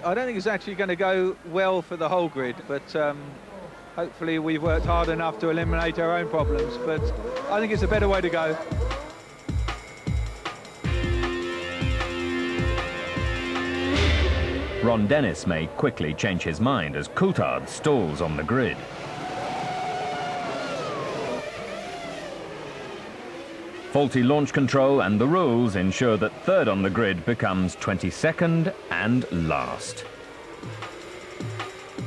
I don't think it's actually going to go well for the whole grid, but hopefully we've worked hard enough to eliminate our own problems, but I think it's a better way to go. Ron Dennis may quickly change his mind as Coulthard stalls on the grid. Faulty launch control and the rules ensure that third on the grid becomes 22nd and last.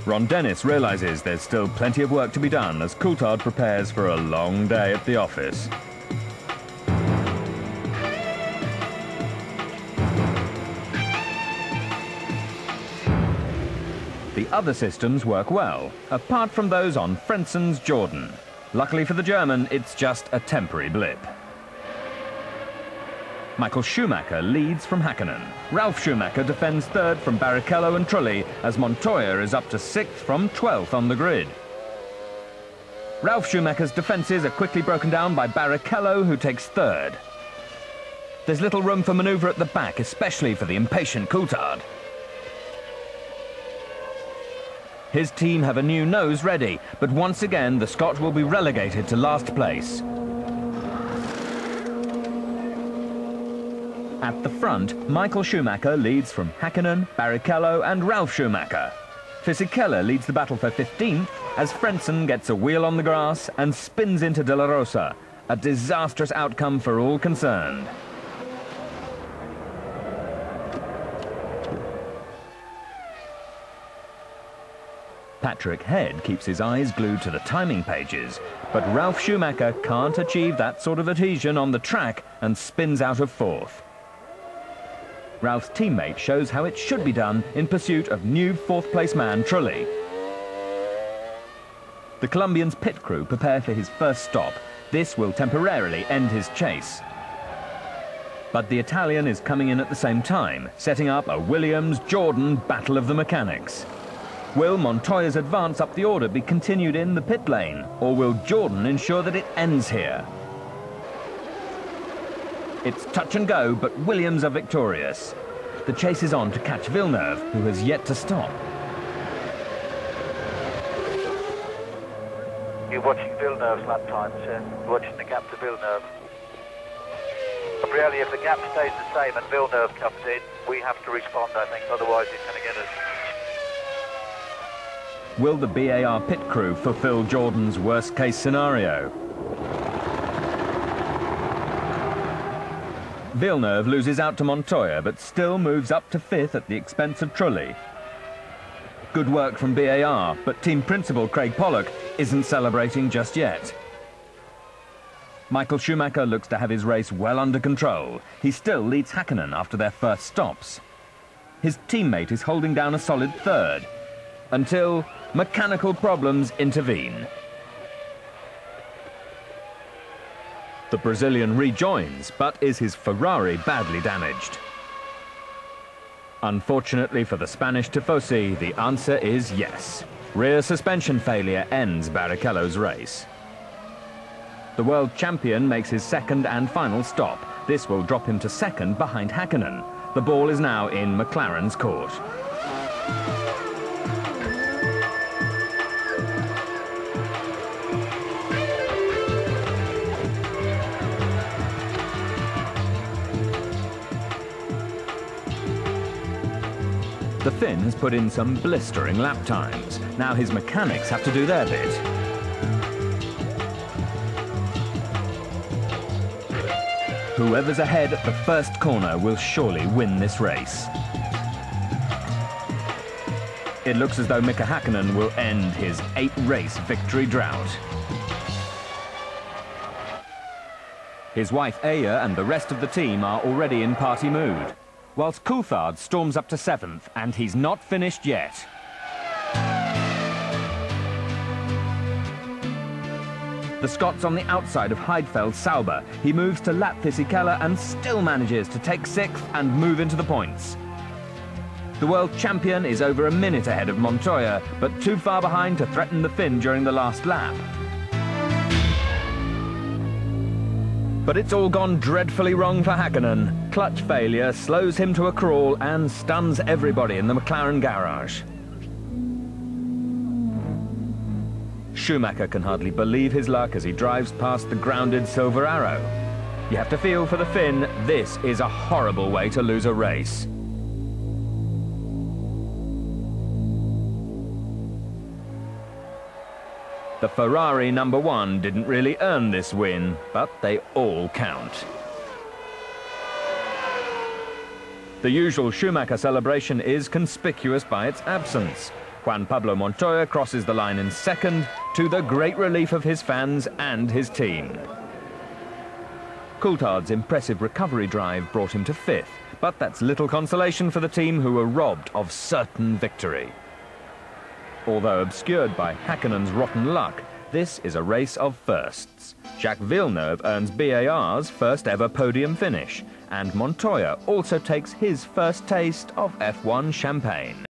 Ron Dennis realises there's still plenty of work to be done as Coulthard prepares for a long day at the office. The other systems work well, apart from those on Frenzen's Jordan. Luckily for the German, it's just a temporary blip. Michael Schumacher leads from Häkkinen. Ralf Schumacher defends third from Barrichello and Trulli as Montoya is up to 6th from 12th on the grid. Ralf Schumacher's defences are quickly broken down by Barrichello, who takes third. There's little room for manoeuvre at the back, especially for the impatient Coulthard. His team have a new nose ready, but once again the Scot will be relegated to last place. At the front, Michael Schumacher leads from Häkkinen, Barrichello and Ralf Schumacher. Fisichella leads the battle for 15th as Frentzen gets a wheel on the grass and spins into De La Rosa, a disastrous outcome for all concerned. Patrick Head keeps his eyes glued to the timing pages, but Ralf Schumacher can't achieve that sort of adhesion on the track and spins out of 4th. Ralph's teammate shows how it should be done in pursuit of new 4th place man Trulli. The Colombian's pit crew prepare for his first stop. This will temporarily end his chase. But the Italian is coming in at the same time, setting up a Williams-Jordan battle of the mechanics. Will Montoya's advance up the order be continued in the pit lane, or will Jordan ensure that it ends here? It's touch and go, but Williams are victorious. The chase is on to catch Villeneuve, who has yet to stop. You're watching Villeneuve's lap times, you're watching the gap to Villeneuve. Really, if the gap stays the same and Villeneuve comes in, we have to respond, I think, otherwise he's going to get us. Will the BAR pit crew fulfill Jordan's worst-case scenario? Villeneuve loses out to Montoya, but still moves up to 5th at the expense of Trulli. Good work from BAR, but team principal Craig Pollock isn't celebrating just yet. Michael Schumacher looks to have his race well under control. He still leads Häkkinen after their first stops. His teammate is holding down a solid 3rd, until mechanical problems intervene. The Brazilian rejoins, but is his Ferrari badly damaged? Unfortunately for the Spanish Tifosi, the answer is yes. Rear suspension failure ends Barrichello's race. The world champion makes his second and final stop. This will drop him to 2nd behind Häkkinen. The ball is now in McLaren's court. The Finn has put in some blistering lap times. Now his mechanics have to do their bit. Whoever's ahead at the first corner will surely win this race. It looks as though Mika Häkkinen will end his 8-race victory drought. His wife Aya and the rest of the team are already in party mood, whilst Coulthard storms up to 7th, and he's not finished yet. The Scots on the outside of Heidfeld-Sauber. He moves to lap Fisichella and still manages to take 6th and move into the points. The world champion is over a minute ahead of Montoya, but too far behind to threaten the Finn during the last lap. But it's all gone dreadfully wrong for Häkkinen. clutch failure slows him to a crawl and stuns everybody in the McLaren garage. Schumacher can hardly believe his luck as he drives past the grounded Silver Arrow. You have to feel for the Finn, this is a horrible way to lose a race. The Ferrari #1 didn't really earn this win, but they all count. The usual Schumacher celebration is conspicuous by its absence. Juan Pablo Montoya crosses the line in second, to the great relief of his fans and his team. Coulthard's impressive recovery drive brought him to fifth, but that's little consolation for the team who were robbed of certain victory. Although obscured by Häkkinen's rotten luck, this is a race of firsts. Jacques Villeneuve earns BAR's first ever podium finish, and Montoya also takes his first taste of F1 champagne.